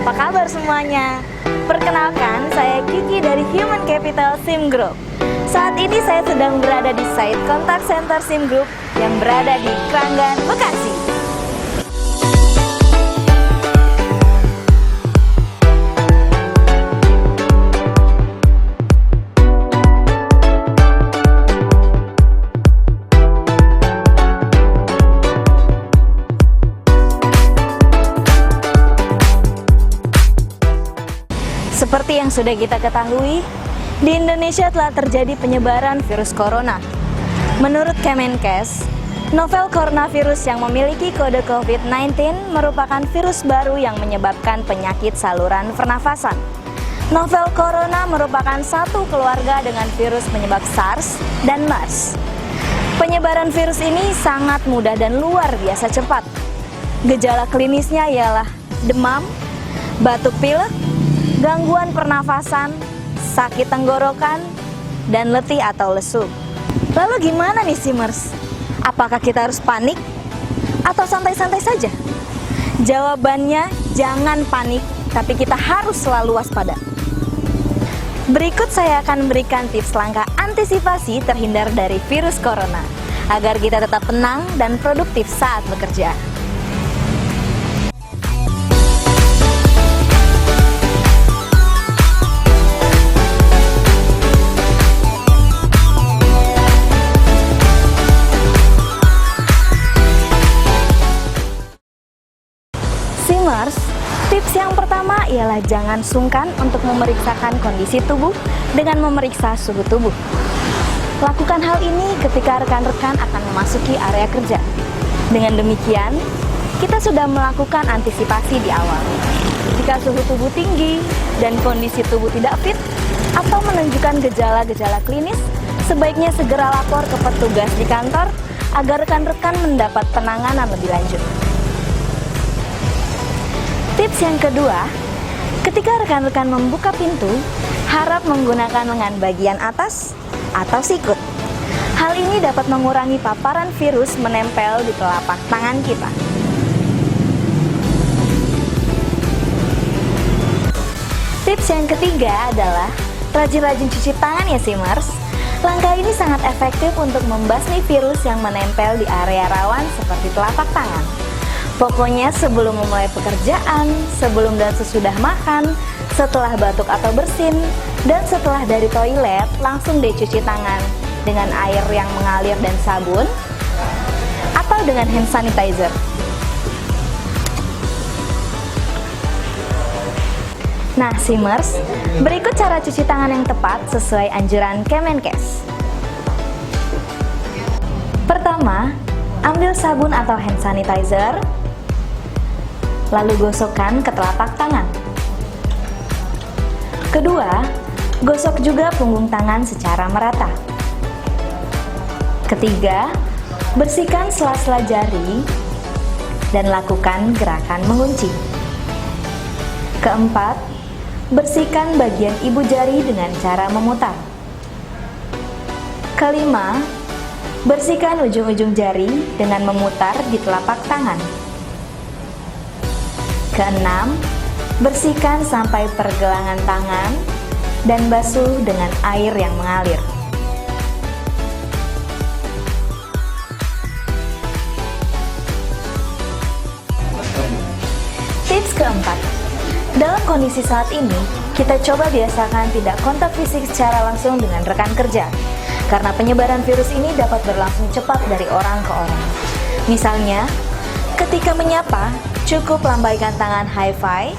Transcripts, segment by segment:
apa kabar semuanya? Perkenalkan, saya Kiki dari Human Capital SIM Group. Saat ini saya sedang berada di site kontak center SIM Group yang berada di Kranggan, Bekasi. Seperti yang sudah kita ketahui, di Indonesia telah terjadi penyebaran virus corona. Menurut Kemenkes, novel coronavirus yang memiliki kode COVID-19 merupakan virus baru yang menyebabkan penyakit saluran pernafasan. Novel corona merupakan satu keluarga dengan virus penyebab SARS dan MERS. Penyebaran virus ini sangat mudah dan luar biasa cepat. Gejala klinisnya ialah demam, batuk pilek, gangguan pernafasan, sakit tenggorokan, dan letih atau lesu. Lalu gimana nih Simers? Apakah kita harus panik atau santai-santai saja? Jawabannya jangan panik, tapi kita harus selalu waspada. Berikut saya akan memberikan tips langkah antisipasi terhindar dari virus corona, agar kita tetap tenang dan produktif saat bekerja. Simers, tips yang pertama ialah jangan sungkan untuk memeriksakan kondisi tubuh dengan memeriksa suhu tubuh. Lakukan hal ini ketika rekan-rekan akan memasuki area kerja. Dengan demikian, kita sudah melakukan antisipasi di awal. Jika suhu tubuh tinggi dan kondisi tubuh tidak fit atau menunjukkan gejala-gejala klinis, sebaiknya segera lapor ke petugas di kantor agar rekan-rekan mendapat penanganan lebih lanjut. Tips yang kedua, ketika rekan-rekan membuka pintu, harap menggunakan lengan bagian atas atau sikut. Hal ini dapat mengurangi paparan virus menempel di telapak tangan kita. Tips yang ketiga adalah rajin-rajin cuci tangan ya Simers. Langkah ini sangat efektif untuk membasmi virus yang menempel di area rawan seperti telapak tangan. Pokoknya sebelum memulai pekerjaan, sebelum dan sesudah makan, setelah batuk atau bersin, dan setelah dari toilet, langsung deh cuci tangan dengan air yang mengalir dan sabun, atau dengan hand sanitizer. Nah Simers, berikut cara cuci tangan yang tepat sesuai anjuran Kemenkes. Pertama, ambil sabun atau hand sanitizer, lalu gosokkan ke telapak tangan. Kedua, gosok juga punggung tangan secara merata. Ketiga, bersihkan sela-sela jari dan lakukan gerakan mengunci. Keempat, bersihkan bagian ibu jari dengan cara memutar. Kelima, bersihkan ujung-ujung jari dengan memutar di telapak tangan. Keenam, bersihkan sampai pergelangan tangan dan basuh dengan air yang mengalir. Tips keempat, dalam kondisi saat ini, kita coba biasakan tidak kontak fisik secara langsung dengan rekan kerja, karena penyebaran virus ini dapat berlangsung cepat dari orang ke orang. Misalnya, ketika menyapa, cukup lambaikan tangan high five.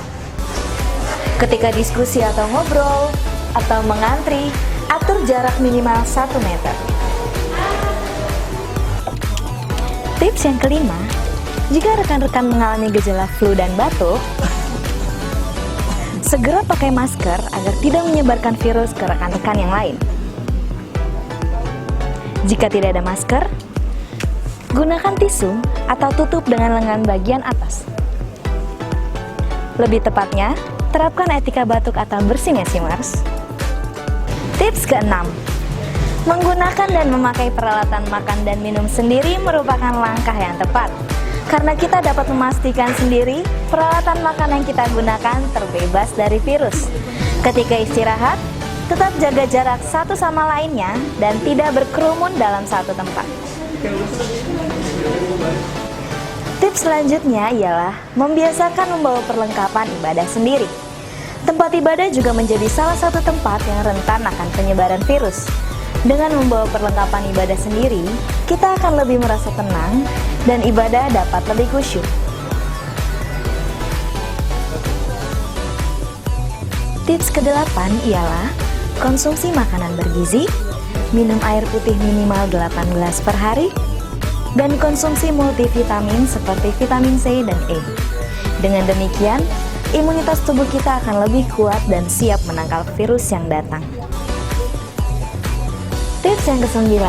Ketika diskusi atau ngobrol, atau mengantri, atur jarak minimal 1 meter. Tips yang kelima, jika rekan-rekan mengalami gejala flu dan batuk, segera pakai masker agar tidak menyebarkan virus ke rekan-rekan yang lain. Jika tidak ada masker, gunakan tisu atau tutup dengan lengan bagian atas. Lebih tepatnya, terapkan etika batuk atau bersin ya Simers. Tips keenam, menggunakan dan memakai peralatan makan dan minum sendiri merupakan langkah yang tepat. Karena kita dapat memastikan sendiri peralatan makan yang kita gunakan terbebas dari virus. Ketika istirahat, tetap jaga jarak satu sama lainnya dan tidak berkerumun dalam satu tempat. Tips selanjutnya ialah membiasakan membawa perlengkapan ibadah sendiri. Tempat ibadah juga menjadi salah satu tempat yang rentan akan penyebaran virus. Dengan membawa perlengkapan ibadah sendiri, kita akan lebih merasa tenang dan ibadah dapat lebih khusyuk. Tips ke-8 ialah konsumsi makanan bergizi, minum air putih minimal 8 gelas per hari, dan konsumsi multivitamin seperti vitamin C dan E. Dengan demikian, imunitas tubuh kita akan lebih kuat dan siap menangkal virus yang datang. Tips yang ke-9,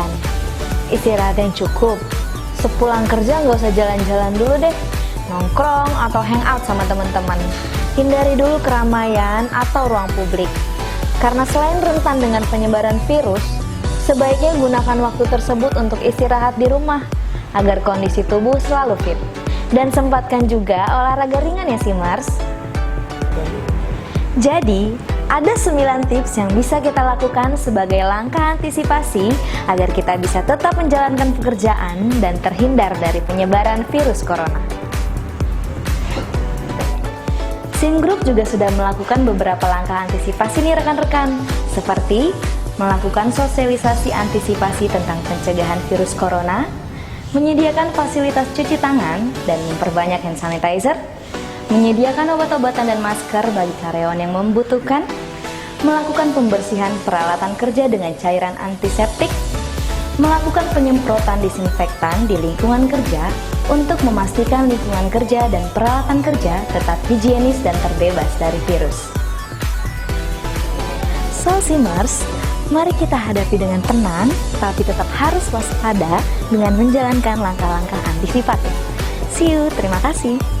istirahat yang cukup. Sepulang kerja nggak usah jalan-jalan dulu deh, nongkrong atau hangout sama teman-teman. Hindari dulu keramaian atau ruang publik. Karena selain rentan dengan penyebaran virus, sebaiknya gunakan waktu tersebut untuk istirahat di rumah, agar kondisi tubuh selalu fit. Dan sempatkan juga olahraga ringan ya Simers. Jadi, ada 9 tips yang bisa kita lakukan sebagai langkah antisipasi agar kita bisa tetap menjalankan pekerjaan dan terhindar dari penyebaran virus corona. Sim Group juga sudah melakukan beberapa langkah antisipasi nih rekan-rekan, seperti melakukan sosialisasi antisipasi tentang pencegahan virus corona, menyediakan fasilitas cuci tangan dan memperbanyak hand sanitizer, menyediakan obat-obatan dan masker bagi karyawan yang membutuhkan, melakukan pembersihan peralatan kerja dengan cairan antiseptik, melakukan penyemprotan disinfektan di lingkungan kerja untuk memastikan lingkungan kerja dan peralatan kerja tetap higienis dan terbebas dari virus. So Simers, mari kita hadapi dengan tenang, tapi tetap harus waspada dengan menjalankan langkah-langkah antisipatif. See you, terima kasih.